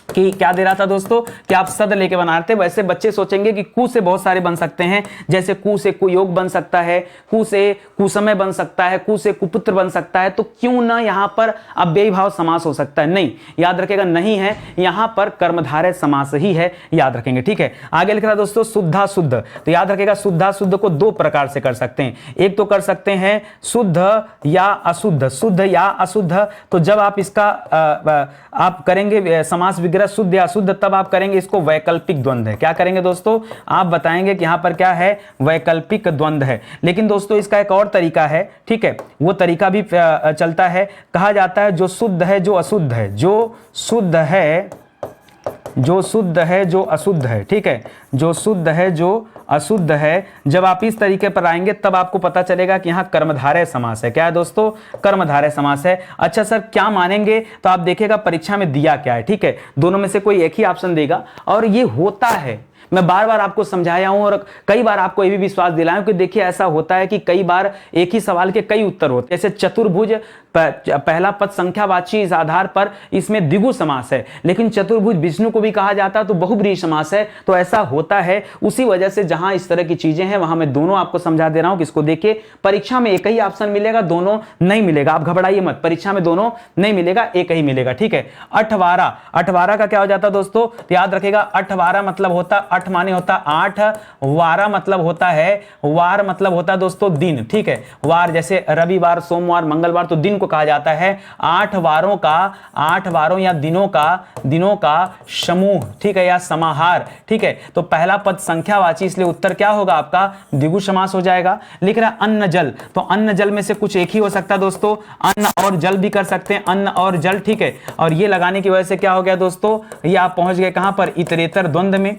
कि क्या दे रहा था दोस्तों, कि आप सद लेके बना रहे थे। वैसे बच्चे सोचेंगे कि कु से बहुत सारे बन सकते हैं, जैसे कु से कुयोग बन सकता है, कु से कुसमय बन सकता है, कु से कुपुत्र बन सकता है, तो क्यों ना यहां पर अव्ययी भाव समास हो सकता है? नहीं, याद रखेगा, नहीं है, यहां पर कर्मधारय समास ही है, याद रखेंगे, ठीक है। आगे लिख रहा है दोस्तों शुद्धाशुद्ध। तो याद रखेगा, शुद्धाशुद्ध को दो प्रकार से कर सकते हैं। एक तो कर सकते हैं शुद्ध या अशुद्ध, शुद्ध या अशुद्ध। तो जब आप इसका आप करेंगे समास विग्रह शुद्ध या अशुद्ध, तब आप करेंगे इसको वैकल्पिक द्वंद्व है। क्या करेंगे दोस्तों? आप बताएंगे कि यहां पर क्या है? वैकल्पिक द्वंद्व है। लेकिन दोस्तों इसका एक और तरीका है, ठीक है, वो तरीका भी चलता है। कहा जाता है जो शुद्ध है जो अशुद्ध है, जो शुद्ध है जो शुद्ध है जो अशुद्ध है, ठीक है, जो शुद्ध है जो अशुद्ध है। जब आप इस तरीके पर आएंगे तब आपको पता चलेगा कि यहां कर्मधारय समास है। क्या है दोस्तों? कर्मधारय समास है। अच्छा सर, क्या मानेंगे? तो आप देखिएगा परीक्षा में दिया क्या है, ठीक है, दोनों में से कोई एक ही ऑप्शन देगा। और ये होता है, मैं बार बार आपको समझाया हूं और कई बार आपको यह भी विश्वास दिलाया हूं कि देखिए ऐसा होता है कि कई बार एक ही सवाल के कई उत्तर होते हैं। जैसे चतुर्भुज पहला पद संख्यावाची, इस आधार पर इसमें द्विगु समास है, लेकिन चतुर्भुज विष्णु को भी कहा जाता है तो बहुब्रीहि समास है। तो ऐसा होता है, उसी वजह से जहां इस तरह की चीजें हैं वहां मैं दोनों आपको समझा दे रहा हूं कि इसको देखिए, परीक्षा में एक ही ऑप्शन मिलेगा, दोनों नहीं मिलेगा। आप घबराइए मत, परीक्षा में दोनों नहीं मिलेगा, एक ही मिलेगा, ठीक है। अठवारा, अठवारा का क्या हो जाता है दोस्तों? तो याद रखिएगा, अठवारा मतलब होता, अठ माने होता आठ, वारा मतलब होता है, वार मतलब होता है दोस्तों दिन, ठीक है। वार जैसे रविवार, सोमवार, मंगलवार, तो दिन को कहा जाता है। 8 वारों का, 8 वारों या दिनों का समूह, ठीक है, या समाहार, ठीक है। तो पहला पद संख्यावाची, इसलिए उत्तर क्या होगा आपका? द्विगु समास हो जाएगा। लिख रहा है अन्न जल, तो अन्न जल में से कुछ एक ही हो सकता है दोस्तों, अन्न और जल भी कर सकते हैं, अन्न और जल, ठीक है। और ये लगाने की वजह से क्या हो गया दोस्तों? ये आप पहुंच गए कहां पर? इतरेतर द्वंद्व में।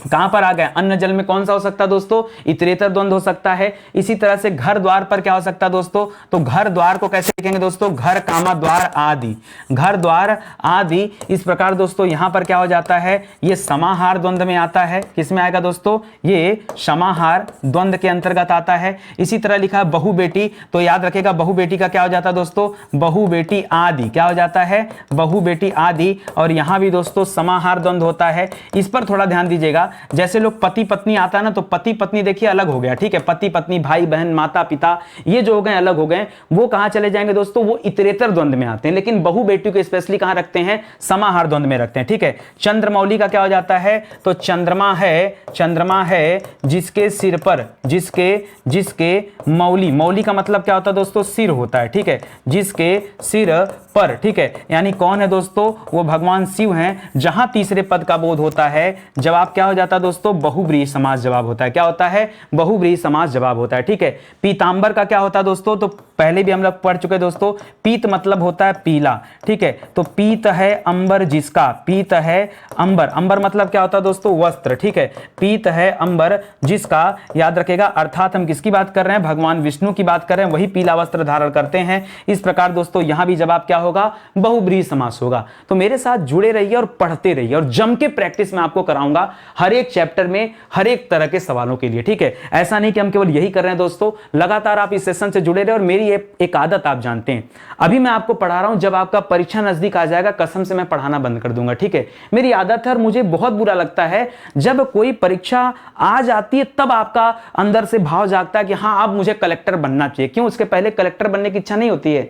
कहां पर आ गए? अन्न जल में कौन सा हो सकता है दोस्तों? इतरेतर द्वंद्व हो सकता है। इसी तरह से घर द्वार पर क्या हो सकता है दोस्तों? तो घर द्वार को कैसे लिखेंगे दोस्तों? घर कामा द्वार आदि, घर द्वार आदि। इस प्रकार दोस्तों यहां पर क्या हो जाता है? ये समाहार द्वंद्व में आता है। किसमें आएगा दोस्तों? ये समाहार द्वंद्व के अंतर्गत आता है। इसी तरह लिखा है बहु बेटी, तो याद रखेगा बहु बेटी का क्या हो जाता है दोस्तों? बहु बेटी आदि। क्या हो जाता है? बहु बेटी आदि। और यहां भी दोस्तों समाहार द्वंद्व होता है। इस पर थोड़ा ध्यान दीजिएगा, जैसे लोग पति पत्नी आता है ना, तो पति पत्नी देखिए अलग हो गया, ठीक है, पति पत्नी, भाई बहन, माता पिता, ये जो हो गए अलग हो गए, वो कहां चले जाएंगे दोस्तों? वो इतरेतर द्वंद्व में आते हैं। लेकिन बहु बेटी को स्पेशली कहां रखते हैं? समाहार द्वंद्व में रखते हैं, ठीक है। चंद्रमौली का क्या हो जाता है? तो चंद्रमा है जिसके सिर पर, जिसके मौली, मौली का मतलब क्या होता है दोस्तों? सिर होता है, ठीक है, जिसके सिर पर, ठीक है, यानी कौन है दोस्तों? वो भगवान शिव हैं। जहां तीसरे पद का बोध होता है, जवाब क्या हो जाता है दोस्तों? बहुब्रीहि समास जवाब होता है। क्या होता है? बहुब्रीहि समास जवाब होता है, ठीक है। पीतांबर का क्या होता है दोस्तों? तो पहले भी हम लोग पढ़ चुके दोस्तों, पीत मतलब होता है पीला, ठीक है। तो पीत है अंबर जिसका, पीत है अंबर, अंबर मतलब क्या होता है दोस्तों? वस्त्र, ठीक है। पीत है अंबर जिसका, याद रखेगा, अर्थात हम किसकी बात कर रहे हैं? भगवान विष्णु की बात कर रहे हैं, वही पीला वस्त्र धारण करते हैं। इस प्रकार दोस्तों यहां भी जवाब क्या होगा? बहुब्रीहि समास होगा। तो मेरे साथ जुड़े रहिए और पढ़ते रहिए, और जम के प्रैक्टिस में आपको कराऊंगा। हर हर एक चैप्टर में हर एक तरह के सवालों के लिए, ठीक है। ऐसा नहीं कि हम केवल यही कर रहे हैं दोस्तों, लगातार आप इस सेशन से जुड़े रहे। और मेरी एक आदत आप जानते हैं, अभी मैं आपको पढ़ा रहा हूं, जब आपका परीक्षा नजदीक आ जाएगा कसम से मैं पढ़ाना बंद कर दूंगा, ठीक है। मेरी आदत है और मुझे बहुत बुरा लगता है जब कोई परीक्षा आ जाती है तब आपका अंदर से भाव जागता है कि हाँ अब मुझे कलेक्टर बनना चाहिए। क्यों? उसके पहले कलेक्टर बनने की इच्छा नहीं होती है।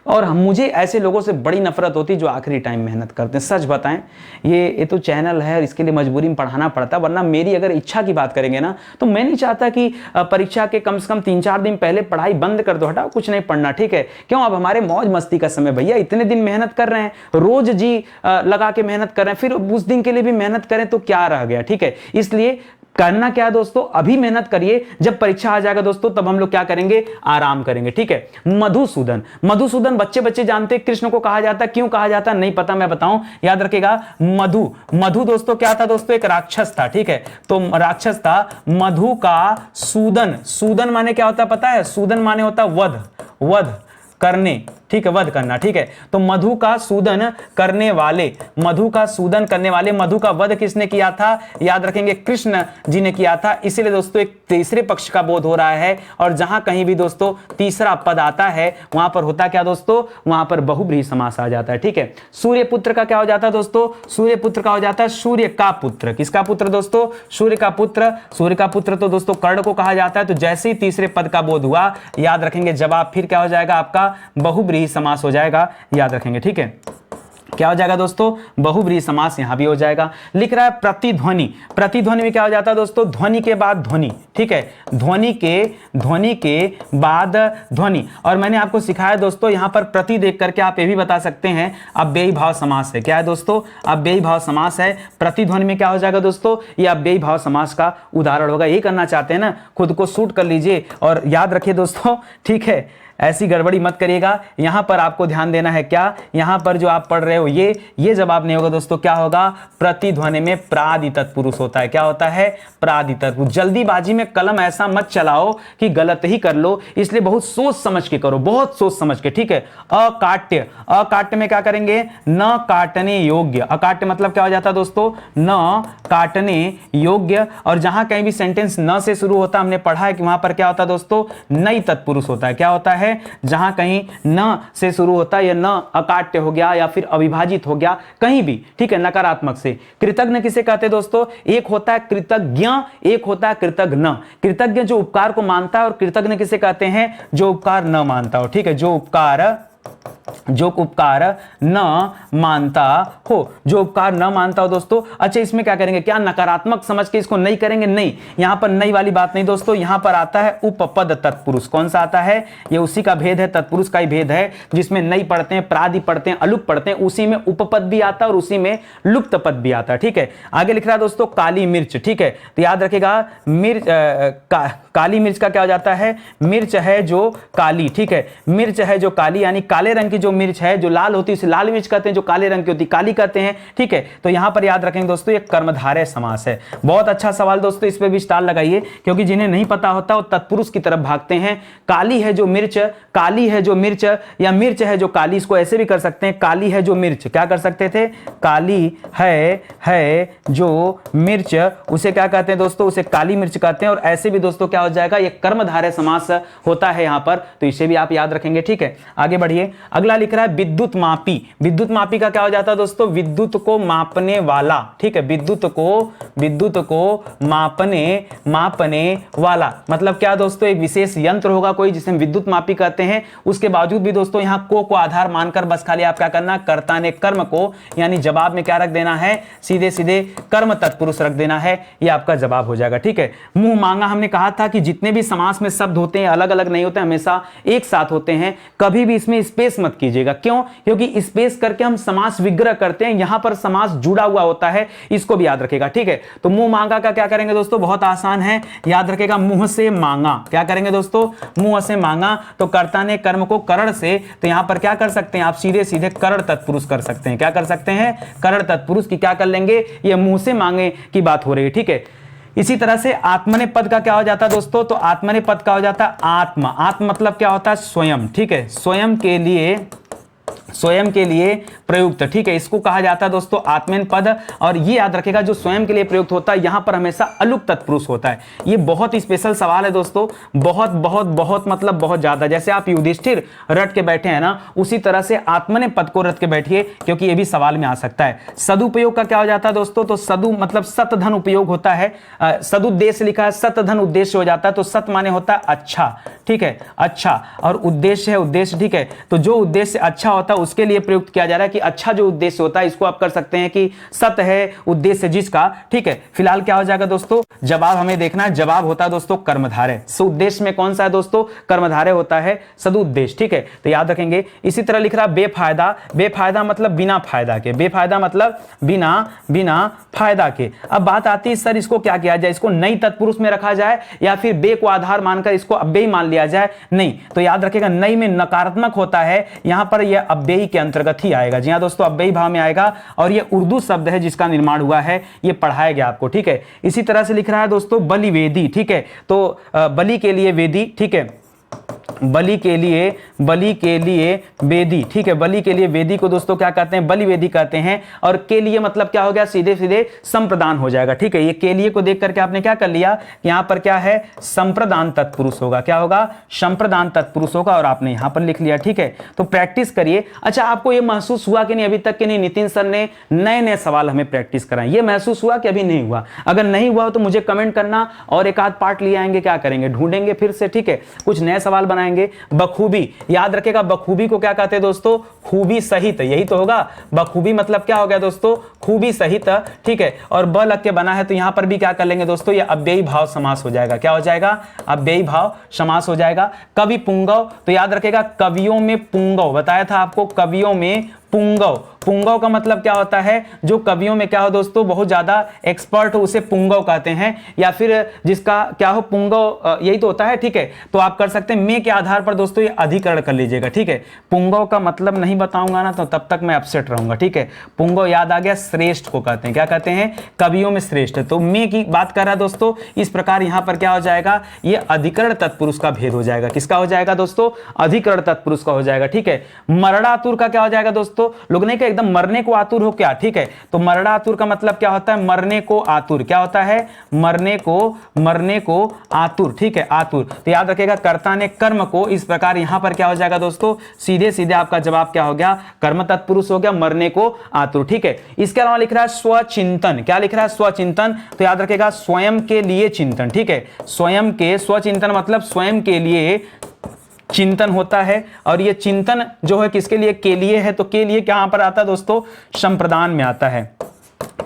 और मुझे ऐसे लोगों से बड़ी नफरत होती है जो आखिरी टाइम मेहनत करते हैं। सच बताएं, ये तो चैनल है और इसके लिए मजबूरी में पढ़ाना पड़ता, वरना मेरी अगर इच्छा की बात करेंगे ना तो मैं नहीं चाहता कि परीक्षा के कम से कम 3-4 दिन पहले पढ़ाई बंद कर दो, हटाओ कुछ नहीं पढ़ना, ठीक है। क्यों? अब हमारे मौज मस्ती का समय भैया, इतने दिन मेहनत कर रहे हैं, रोज जी लगा के मेहनत कर रहे हैं, फिर उस दिन के लिए भी मेहनत करें तो क्या रह गया, ठीक है। इसलिए करना क्या है दोस्तों, अभी मेहनत करिए, जब परीक्षा आ जाएगा दोस्तों तब हम लोग क्या करेंगे, आराम करेंगे, ठीक है। मधुसूदन, मधुसूदन बच्चे बच्चे जानते हैं कृष्ण को कहा जाता, क्यों कहा जाता नहीं पता, मैं बताऊं, याद रखिएगा। मधु दोस्तों क्या था दोस्तों, एक राक्षस था, ठीक है। तो राक्षस था, मधु का सूदन, सूदन माने क्या होता है पता है? सूदन माने होता वध करने, ठीक है, वध करना, ठीक है। तो मधु का सूदन करने वाले, मधु का सूदन करने वाले, मधु का वध किसने किया था? याद रखेंगे कृष्ण जी ने किया था। इसीलिए दोस्तों एक तीसरे पक्ष का बोध हो रहा है। और जहां कहीं भी दोस्तों तीसरा पद आता है वहां पर होता क्या दोस्तों, वहां पर बहुब्रीहि समास आ जाता है, ठीक है। सूर्य पुत्र का क्या हो जाता है दोस्तों, सूर्य पुत्र का हो जाता है सूर्य का पुत्र। किसका पुत्र दोस्तों? सूर्य का पुत्र। सूर्य का पुत्र तो दोस्तों कर्ण को कहा जाता है। तो जैसे ही तीसरे पद का बोध हुआ, याद रखेंगे जवाब फिर क्या हो जाएगा आपका, बहुब्रीहि समास हो जाएगा, याद रखेंगे, ठीक है। क्या हो जाएगा दोस्तों, बहुब्रीहि समास यहां भी हो जाएगा। लिख रहा है प्रतिध्वनि, प्रतिध्वनि में क्या हो जाता है दोस्तों, ध्वनि के बाद ध्वनि, ठीक है, ध्वनि के बाद ध्वनि। और मैंने आपको सिखाया दोस्तों यहां पर प्रति देख करके आप ये भी बता सकते हैं अव्ययी भाव समास है। क्या है दोस्तों, अव्ययी भाव समास है। प्रतिध्वनि में क्या हो जाएगा दोस्तों, ये अव्ययी भाव समास का उदाहरण होगा। ये करना चाहते हैं ना, खुद को शूट कर लीजिए और याद रखिए दोस्तों, ठीक है, ऐसी गड़बड़ी मत करिएगा। यहां पर आपको ध्यान देना है, क्या यहां पर जो आप पढ़ रहे हो ये जवाब नहीं होगा दोस्तों, क्या होगा, प्रतिध्वनि में प्रादि तत्पुरुष होता है। क्या होता है, प्रादि तत्पुरुष। जल्दीबाजी में कलम ऐसा मत चलाओ कि गलत ही कर लो, इसलिए बहुत सोच समझ के करो, बहुत सोच समझ के, ठीक है। अकाट्य, अकाट्य में क्या करेंगे, न काटने योग्य। अकाट्य मतलब क्या हो जाता है दोस्तों, न काटने योग्य। और जहां कहीं भी सेंटेंस न से शुरू होता, हमने पढ़ा है कि वहां पर क्या होता है दोस्तों, नई तत्पुरुष होता है। क्या होता है, जहां कहीं न से शुरू होता है, या न अकाट्य हो गया या फिर अविभाजित हो गया, कहीं भी, ठीक है, नकारात्मक से। कृतज्ञ किसे कहते हैं दोस्तों, एक होता है कृतज्ञ, एक होता है कृतज्ञ। कृतज्ञ जो उपकार को मानता है, और कृतज्ञ किसे कहते हैं, जो उपकार न मानता हो, ठीक है, जो उपकार न मानता हो, जो उपकार न मानता हो दोस्तों। अच्छा, इसमें क्या करेंगे, क्या नकारात्मक समझ के इसको नहीं करेंगे, नहीं, यहां पर नई वाली बात नहीं दोस्तों। यहां पर आता है उपपद तत्पुरुष। कौन सा आता है, ये उसी का भेद है, तत्पुरुष का ही भेद है, जिसमें नई पढ़ते हैं, प्रादि पढ़ते हैं, अलुप पढ़ते हैं, उसी में उपपद भी आता है और उसी में लुप्त पद भी आता है, ठीक है। आगे लिख रहा है दोस्तों काली मिर्च, ठीक है। तो याद रखेगा काली मिर्च का क्या हो जाता है, मिर्च है जो काली, ठीक है, मिर्च है जो काली, यानी काले रंग की जो मिर्च है, जो लाल होती है उसे लाल मिर्च कहते हैं, जो काले रंग की होती है काली कहते हैं, ठीक है। तो यहां पर याद रखेंगे दोस्तों ये कर्मधारय समास है। बहुत अच्छा सवाल दोस्तों, इस पे भी स्टार लगाइए, क्योंकि जिन्हें नहीं पता होता वो तत्पुरुष की तरफ भागते हैं। काली है जो मिर्च, काली है जो मिर्च, या मिर्च है जो काली, इसको ऐसे भी कर सकते हैं, काली है जो मिर्च, क्या कर सकते थे, काली है जो मिर्च, उसे क्या कहते हैं दोस्तों, उसे काली मिर्च कहते हैं। और ऐसे भी दोस्तों क्या हो जाएगा, ये कर्मधारय समास होता है यहां पर, तो इसे भी आप याद रखेंगे, ठीक है। आगे बढ़िए, अगला लिख रहा है विद्युत मापी। विद्युत मापी का क्या हो जाता है दोस्तों, विद्युत को मापने वाला, ठीक है, विद्युत को मापने वाला। मतलब क्या दोस्तों, एक विशेष यंत्र होगा कोई जिसे हम विद्युत मापी कहते हैं। उसके बावजूद भी दोस्तों यहां को आधार मानकर बस खाली आप क्या करना, कर्ता ने कर्म को, यानी जवाब में क्या रख देना है, सीधे सीधे कर्म तत्पुरुष रख देना है, ये आपका जवाब हो जाएगा, ठीक है। मुंह मांगा, हमने कहा था कि जितने भी समास में शब्द होते हैं अलग अलग नहीं होते, हमेशा एक साथ होते हैं। कभी भी इसमें स्पेस मत कीजिएगा, क्यों, क्योंकि स्पेस करके हम समास विग्रह करते हैं, यहां पर समास जुड़ा हुआ होता है, इसको भी याद रखेगा, ठीक है। तो मुंह मांगा का क्या करेंगे दोस्तों, बहुत आसान है, याद रखेगा, मुंह से मांगा। क्या करेंगे दोस्तों, मुंह से मांगा, तो कर्ता ने कर्म को करण से, तो यहां पर क्या कर सकते हैं आप, सीधे सीधे करण तत्पुरुष कर सकते हैं। क्या कर सकते हैं, करण तत्पुरुष की क्या कर लेंगे, ये मुंह से मांगे की बात हो रही है, ठीक है। इसी तरह से आत्मने पद का क्या हो जाता है दोस्तों, तो आत्मने पद का हो जाता है आत्मा। आत्म मतलब क्या होता है, स्वयं, ठीक है, स्वयं के लिए प्रयुक्त, ठीक है, इसको कहा जाता है दोस्तों आत्मनेपद पद। और ये याद रखेगा जो स्वयं के लिए प्रयुक्त होता है यहां पर हमेशा अलुक तत्पुरुष होता है। ये बहुत स्पेशल सवाल है दोस्तों, बहुत बहुत बहुत मतलब बहुत ज्यादा। जैसे आप युधिष्ठिर रट के बैठे हैं ना, उसी तरह से आत्मनेपद पद को रट के बैठिए, क्योंकि ये भी सवाल में आ सकता है। सदुपयोग का क्या हो जाता है दोस्तों, तो सदु मतलब सतधन उपयोग होता है, सदुद्देश्य लिखा है, सतधन उद्देश्य हो जाता है, तो सत माने होता है अच्छा, ठीक है, अच्छा, और उद्देश्य है उद्देश्य, ठीक है, तो जो उद्देश्य अच्छा होता है उसके लिए प्रयुक्त किया जा रहा है कि अच्छा जो उद्देश्य होता है, इसको आप कर सकते हैं कि सत है उद्देश्य जिसका, ठीक है। फिलहाल क्या हो जाएगा दोस्तों, जवाब हमें देखना है, जवाब होता है दोस्तों कर्मधारय। सुउद्देश्य में कौन सा है दोस्तों, कर्मधारय होता है सदुद्देश्य, ठीक है, तो याद रखेंगे। इसी तरह लिख रहा बेफायदा, बेफायदा मतलब बिना फायदा के, बेफायदा मतलब बिना फायदा के। अब बात आती है सर इसको क्या किया जाए, इसको नई तत्पुरुष में रखा जाए या फिर बे को आधार मानकर इसको अव्ययी मान लिया जाए, नहीं, तो याद रखेगा नई में नकारात्मक होता है, यहां पर यह अव्ययी के अंतर्गत ही आएगा। जी हां दोस्तों, अव्ययी भाव में आएगा, और यह उर्दू शब्द है जिसका निर्माण हुआ है, यह पढ़ाया गया आपको, ठीक है। इसी तरह से लिख रहा है दोस्तों बलिवेदी, ठीक है, तो बलि के लिए वेदी, ठीक है, बलि के लिए वेदी, ठीक है, बलि के लिए वेदी को दोस्तों क्या कहते हैं, बलि वेदी कहते हैं। और के लिए मतलब क्या हो गया, सीधे सीधे संप्रदान हो जाएगा, ठीक है। ये के लिए को देख करके आपने क्या कर लिया, यहां पर क्या है, संप्रदान तत्पुरुष होगा, क्या होगा, संप्रदान तत्पुरुष होगा, और आपने यहां पर लिख लिया, ठीक है। तो प्रैक्टिस करिए। अच्छा, आपको ये महसूस हुआ कि नहीं अभी तक कि नहीं नितिन सर ने नए नए सवाल हमें प्रैक्टिस कराए, ये महसूस हुआ कि अभी नहीं हुआ? अगर नहीं हुआ तो मुझे कमेंट करना, और एक आध पार्ट ले आएंगे, क्या करेंगे, ढूंढेंगे फिर से, ठीक है, कुछ नए सवाल बनाएंगे। बखूबी, याद रखेगा बखूबी को क्या कहते हैं दोस्तों, खूबी सहित, यही तो होगा। बखूबी मतलब क्या हो गया दोस्तों, खूबी सहित, ठीक है, और ब लग के बना है, तो यहां पर भी क्या कर लेंगे दोस्तों, ये अव्ययी भाव समास हो जाएगा, क्या हो जाएगा, अव्ययी भाव समास हो जाएगा। कवि पुंगव, तो याद रखेगा कवियों में पुंगव, बताया था आपको, कवियों में पुंगव, पुंगव का मतलब क्या होता है, जो कवियों में क्या हो दोस्तों बहुत ज्यादा एक्सपर्ट हो उसे पुंगव कहते हैं, या फिर जिसका क्या हो पुंगव, यही तो होता है, ठीक है। तो आप कर सकते हैं में के आधार पर दोस्तों ये अधिकरण कर लीजिएगा, ठीक है। पुंगव का मतलब नहीं बताऊंगा ना तो तब तक मैं अपसेट रहूंगा, ठीक है। पुंगव याद आ गया, श्रेष्ठ को कहते हैं, क्या कहते हैं, कवियों में श्रेष्ठ। तो में की बात कर रहा है दोस्तों, इस प्रकार यहां पर क्या हो जाएगा, ये अधिकरण तत्पुरुष का भेद हो जाएगा, किसका हो जाएगा दोस्तों, अधिकरण तत्पुरुष का हो जाएगा, ठीक है। मरणातुर का क्या हो जाएगा दोस्तों, लोग नहीं, एकदम मरने को आतुर हो क्या, ठीक है, तो मरड़ा आतुर का मतलब क्या होता है, मरने को आतुर, क्या होता है, मरने को आतुर, ठीक है, आतुर। तो याद रखिएगा कर्ता ने कर्म को, इस प्रकार यहां पर क्या हो जाएगा दोस्तों, सीधे सीधे आपका जवाब क्या हो गया, कर्म तत्पुरुष हो गया, मरने को आतुर, ठीक है। इसके अलावा लिख रहा है स्वचिंतन, क्या लिख रहा है, स्वचिंतन, तो याद रखिएगा स्वयं के लिए चिंतन, ठीक है, स्वयं के, स्वचिंतन मतलब स्वयं के लिए चिंतन होता है। और ये चिंतन जो है किसके लिए, के लिए है, तो के लिए कहां पर आता है दोस्तों, संप्रदान में आता है।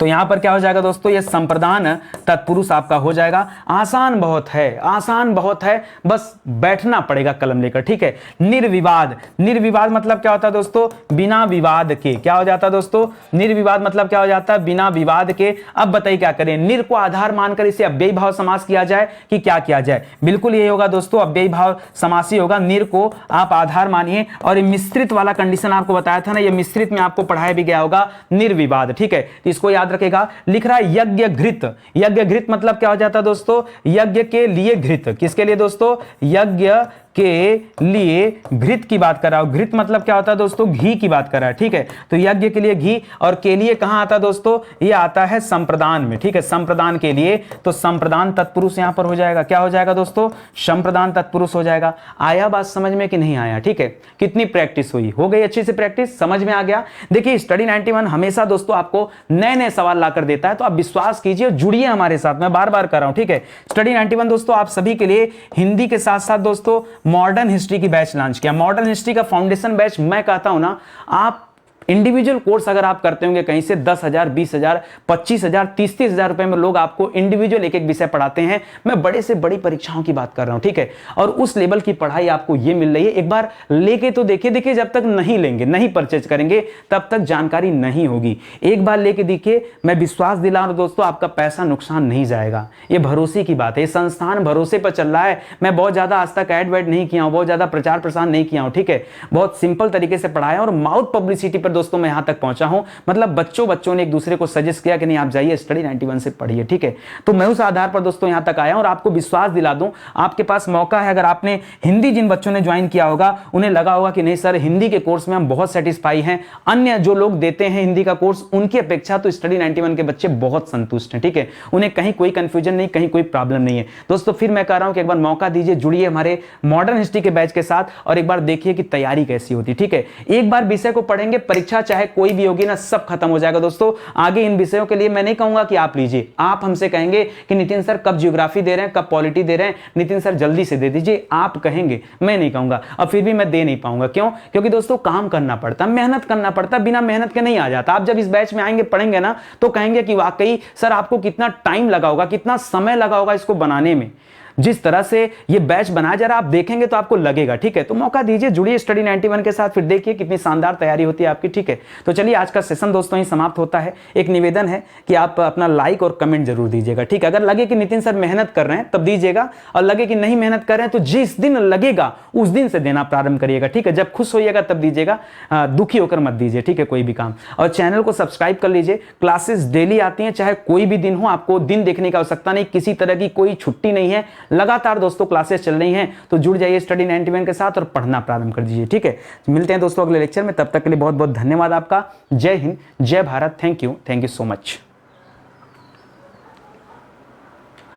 तो यहां पर क्या हो जाएगा दोस्तों, ये संप्रदान तत्पुरुष आपका हो जाएगा। आसान बहुत है, आसान बहुत है, बस बैठना पड़ेगा कलम लेकर, ठीक है। निर्विवाद, निर्विवाद मतलब क्या होता है दोस्तों, बिना विवाद के, क्या हो जाता है दोस्तों, निर्विवाद मतलब क्या हो जाता है, बिना विवाद के। अब बताइए क्या करें, निर को आधार मानकर इसे अव्ययी भाव समास किया जाए कि क्या किया जाए, बिल्कुल यही होगा दोस्तों, अव्ययी भाव समास ही होगा। निर को आप आधार मानिए, और मिश्रित वाला कंडीशन आपको बताया था ना, ये मिश्रित में आपको पढ़ाया भी गया होगा, निर्विवाद, ठीक है। तो इसको याद रखेगा। लिख रहा है यज्ञ घृत, यज्ञ घृत मतलब क्या हो जाता है दोस्तों, यज्ञ के लिए घृत, किसके लिए दोस्तों, यज्ञ के लिए घृत की बात कर रहा हूं। घृत मतलब क्या होता है दोस्तों, घी की बात कर रहा है, ठीक है। तो यज्ञ के लिए घी, और के लिए कहां आता है दोस्तों, ये आता है संप्रदान में, ठीक है, संप्रदान के लिए। तो संप्रदान तत्पुरुष यहां पर हो जाएगा, क्या हो जाएगा दोस्तों, संप्रदान तत्पुरुष हो जाएगा। आया बात समझ में कि नहीं आया, ठीक है, कितनी प्रैक्टिस हुई, हो गई अच्छी से प्रैक्टिस, समझ में आ गया। देखिए स्टडी 91 हमेशा दोस्तों आपको नए नए सवाल लाकर देता है, तो आप विश्वास कीजिए, जुड़िए हमारे साथ, मैं बार बार कर रहा हूं, ठीक है। स्टडी 91 दोस्तों आप सभी के लिए हिंदी के साथ साथ दोस्तों मॉडर्न हिस्ट्री की बैच लॉन्च किया। मॉडर्न हिस्ट्री का फाउंडेशन बैच, मैं कहता हूं ना, आप इंडिविजुअल कोर्स अगर आप करते होंगे कहीं से 10,000, 20,000, 25,000, 30,000 रुपए में लोग आपको इंडिविजुअल एक एक विषय पढ़ाते हैं। मैं बड़े से बड़ी परीक्षाओं की बात कर रहा हूं, ठीक है, और उस लेवल की पढ़ाई आपको ये मिल रही है। एक बार लेके तो देखिए, देखिए जब तक नहीं लेंगे, नहीं परचेज करेंगे, तब तक जानकारी नहीं होगी। एक बार लेके देखिए, मैं विश्वास दिला रहा हूं दोस्तों, आपका पैसा नुकसान नहीं जाएगा। ये भरोसे की बात है, ये संस्थान भरोसे पर चल रहा है। मैं बहुत ज्यादा आज तक ऐड वैड नहीं किया हूं, बहुत ज्यादा प्रचार प्रसार नहीं किया हूं, ठीक है, बहुत सिंपल तरीके से पढ़ाया और माउथ पब्लिसिटी पर दोस्तों मैं यहां तक पहुंचा हूं, मतलब बच्चों ने एक दूसरे को सजेस्ट किया कि नहीं आप जाइए स्टडी 91 से पढ़िए, ठीक है। तो मैं उस आधार पर दोस्तों यहां तक आया और आपको विश्वास दिला दूं, आपके पास मौका है। अगर आपने हिंदी जिन बच्चों ने ज्वाइन किया होगा उन्हें लगा होगा कि नहीं सर हिंदी के कोर्स में हम बहुत सेटिस्फाई हैं, अन्य जो लोग देते हैं हिंदी का कोर्स उनकी अपेक्षा तो स्टडी 91 के बच्चे बहुत संतुष्ट हैं, ठीक है। उन्हें कहीं कोई कंफ्यूजन नहीं, कहीं कोई प्रॉब्लम नहीं है। दोस्तों फिर मैं कह रहा हूं कि एक बार मौका दीजिए, जुड़िए हमारे मॉडर्न हिस्ट्री के बैच के साथ और एक बार देखिए कि तैयारी कैसी होती है, ठीक है। एक बार विषय को पढ़ेंगे, परीक्षा चाहे कोई भी होगी ना, सब खत्म हो जाएगा दोस्तों। आगे इन विषयों के लिए मैं नहीं कहूंगा कि आप लीजिए, आप हमसे कहेंगे कि नितिन सर कब ज्योग्राफी दे रहे हैं, कब पॉलिटी दे रहे हैं, नितिन सर जल्दी से दे दीजिए, आप कहेंगे, मैं नहीं कहूंगा। और फिर भी मैं दे नहीं पाऊंगा, क्यों? क्योंकि दोस्तों काम करना पड़ता, मेहनत करना पड़ता, बिना मेहनत के नहीं आ जाता। आप जब इस बैच में आएंगे पढ़ेंगे ना तो कहेंगे कि वाकई सर आपको कितना टाइम लगा होगा, कितना समय लगा होगा इसको बनाने में। जिस तरह से ये बैच बनाया जा रहा है आप देखेंगे तो आपको लगेगा, ठीक है। तो मौका दीजिए, जुड़िए स्टडी 91 के साथ, फिर देखिए कितनी शानदार तैयारी होती है आपकी, ठीक है। तो चलिए आज का सेशन दोस्तों ही समाप्त होता है। एक निवेदन है कि आप अपना लाइक और कमेंट जरूर दीजिएगा, ठीक है। अगर लगे कि नितिन सर मेहनत कर रहे हैं तब दीजिएगा, और लगे कि नहीं मेहनत कर रहे हैं तो जिस दिन लगेगा उस दिन से देना प्रारंभ करिएगा, ठीक है। जब खुश होइएगा तब दीजिएगा, दुखी होकर मत दीजिए, ठीक है, कोई भी काम। और चैनल को सब्सक्राइब कर लीजिए, क्लासेस डेली आती हैं, चाहे कोई भी दिन हो, आपको दिन देखने की आवश्यकता नहीं, किसी तरह की कोई छुट्टी नहीं है, लगातार दोस्तों क्लासेस चल रही हैं। तो जुड़ जाइए स्टडी 91 के साथ और पढ़ना प्रारंभ कर दीजिए, ठीक है। मिलते हैं दोस्तों अगले लेक्चर में, तब तक के लिए बहुत बहुत धन्यवाद आपका। जय हिंद, जय Bharat, thank you so much.